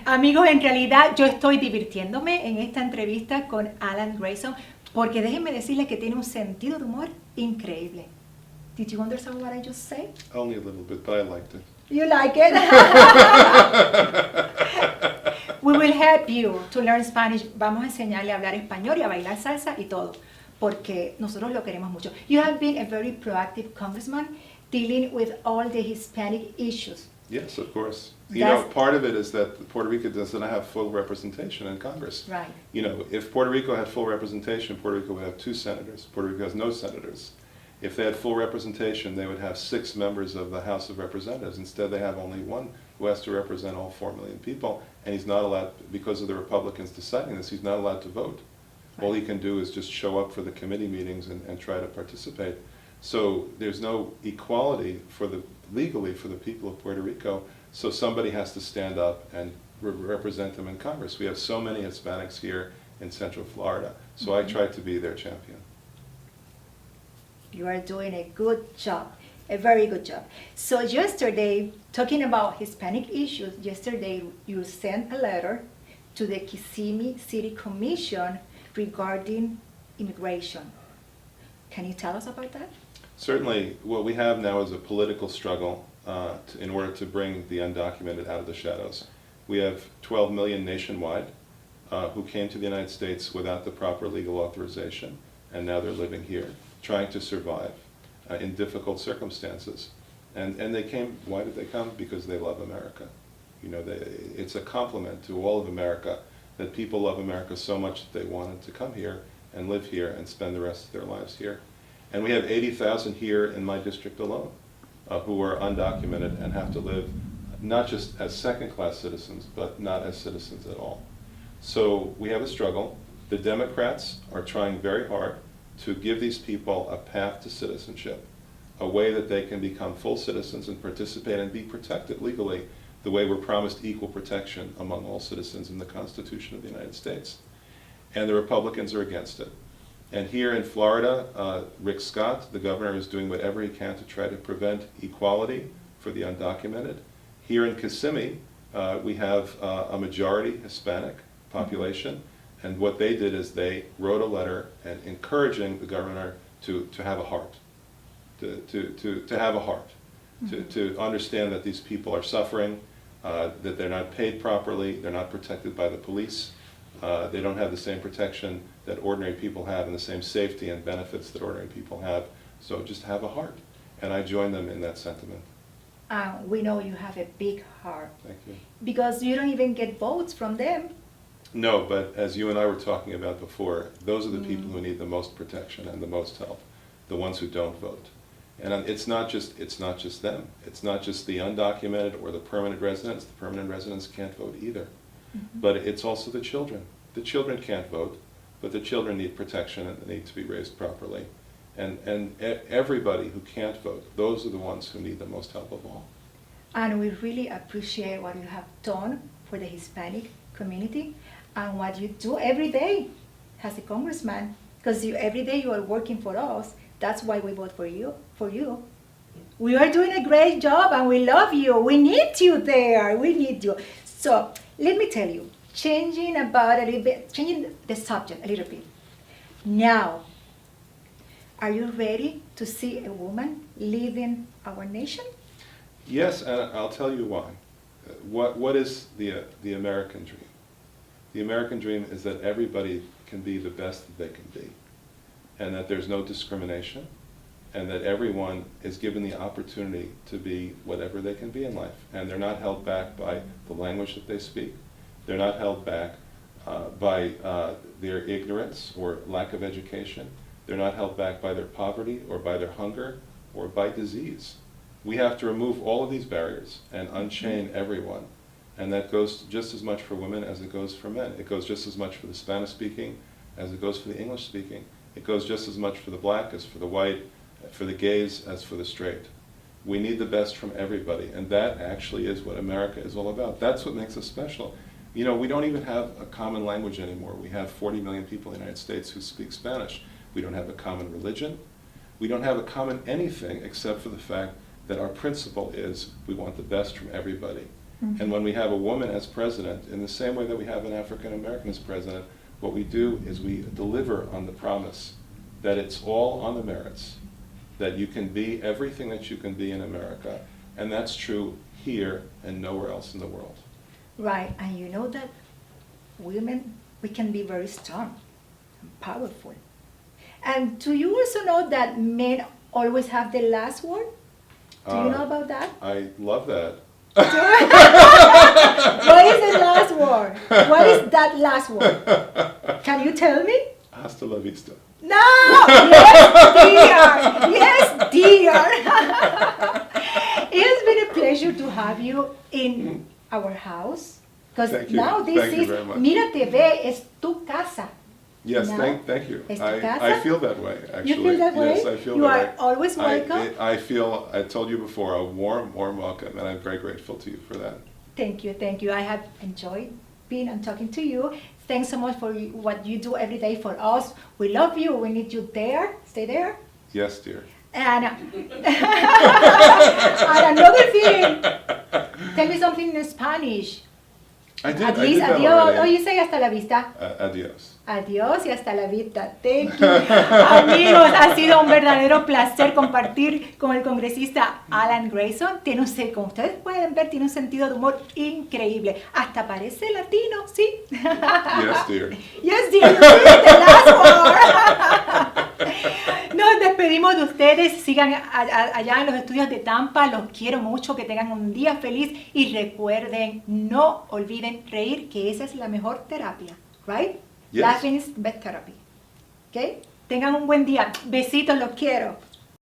Amigos, en realidad yo estoy divirtiéndome en esta entrevista con Alan Grayson porque déjenme decirles que tiene un sentido de humor increíble. Did you understand what I just said? Only a little bit, but I liked it. You like it? We will help you to learn Spanish. Vamos a enseñarle a hablar español y a bailar salsa y todo, porque nosotros lo queremos mucho. You have been a very proactive congressman dealing with all the Hispanic issues. Yes, of course. You know, part of it is that Puerto Rico doesn't have full representation in Congress. Right. You know, if Puerto Rico had full representation, Puerto Rico would have 2 senators. Puerto Rico has no senators. If they had full representation, they would have 6 members of the House of Representatives. Instead, they have only 1 who has to represent all 4 million people, and he's not allowed, because of the Republicans deciding this, he's not allowed to vote. Right. All he can do is just show up for the committee meetings and try to participate. So there's no equality legally for the people of Puerto Rico, so somebody has to stand up and represent them in Congress. We have so many Hispanics here in Central Florida, so I try to be their champion. You are doing a good job, a very good job. So yesterday, talking about Hispanic issues, yesterday you sent a letter to the Kissimmee City Commission regarding immigration. Can you tell us about that? Certainly, what we have now is a political struggle in order to bring the undocumented out of the shadows. We have 12 million nationwide who came to the United States without the proper legal authorization, and now they're living here, trying to survive in difficult circumstances. And they came, why did they come? Because they love America. You know, it's a compliment to all of America that people love America so much that they wanted to come here and live here and spend the rest of their lives here. And we have 80,000 here in my district alone who are undocumented and have to live not just as second-class citizens, but not as citizens at all. So we have a struggle. The Democrats are trying very hard to give these people a path to citizenship, a way that they can become full citizens and participate and be protected legally the way we're promised equal protection among all citizens in the Constitution of the United States. And the Republicans are against it. And here in Florida, Rick Scott, the governor, is doing whatever he can to try to prevent equality for the undocumented. Here in Kissimmee, we have a majority Hispanic population, and what they did is they wrote a letter and encouraging the governor to have a heart, to have a heart, to understand that these people are suffering, that they're not paid properly, they're not protected by the police, they don't have the same protection that ordinary people have and the same safety and benefits that ordinary people have. So just have a heart. And I join them in that sentiment. We know you have a big heart. Thank you. Because you don't even get votes from them. No, but as you and I were talking about before, those are the people who need the most protection and the most help, the ones who don't vote. And it's not just them. It's not just the undocumented or the permanent residents. The permanent residents can't vote either. But it's also the children. The children can't vote, but the children need protection and they need to be raised properly. And everybody who can't vote, those are the ones who need the most help of all. And we really appreciate what you have done for the Hispanic community and what you do every day as a congressman, because every day you are working for us. That's why we vote for you. We are doing a great job and we love you. We need you there. We need you. So let me tell you, changing the subject a little bit. Now, are you ready to see a woman leading our nation? Yes, and I'll tell you why. What is the American dream? The American dream is that everybody can be the best that they can be, and that there's no discrimination, and that everyone is given the opportunity to be whatever they can be in life, and they're not held back by the language that they speak. They're not held back by their ignorance or lack of education. They're not held back by their poverty or by their hunger or by disease. We have to remove all of these barriers and unchain everyone. And that goes just as much for women as it goes for men. It goes just as much for the Spanish-speaking as it goes for the English-speaking. It goes just as much for the black as for the white, for the gays as for the straight. We need the best from everybody, and that actually is what America is all about. That's what makes us special. You know, we don't even have a common language anymore. We have 40 million people in the United States who speak Spanish. We don't have a common religion. We don't have a common anything except for the fact that our principle is we want the best from everybody. And when we have a woman as president, in the same way that we have an African American as president, what we do is we deliver on the promise that it's all on the merits, that you can be everything that you can be in America, and that's true here and nowhere else in the world. Right, and you know that women, we can be very strong and powerful. And do you also know that men always have the last word? Do you know about that? I love that. What is the last word? What is that last word? Can you tell me? Hasta la vista. No! Yes, dear! Yes, dear! It has been a pleasure to have you in our house. Because Thank you. now this Thank you is, very much. Mira TV es tu casa. Yes, Now, thank you. es tu I casa? feel that way, actually. You feel that way? Yes, I feel You that are way. always welcome. I feel, I told you before, a warm welcome, and I'm very grateful to you for that. Thank you, thank you. I have enjoyed being and talking to you. Thanks so much for what you do every day for us. We love you. We need you there. Stay there. Yes, dear. And, and another thing, tell me something in Spanish. I did, At I least did that adios. Oh, already. you say hasta la vista. Adios. Adiós y hasta la vista. Thank you. Amigos, ha sido un verdadero placer compartir con el congresista Alan Grayson. Como ustedes pueden ver, tiene un sentido de humor increíble. Hasta parece latino, ¿sí? Yes, dear. Yes, dear. You did the last one. Nos despedimos de ustedes. Sigan allá en los estudios de Tampa. Los quiero mucho. Que tengan un día feliz. Y recuerden, no olviden reír, que esa es la mejor terapia. Right? Yes. Laughing is best therapy. ¿Ok? Tengan un buen día. Besitos, los quiero.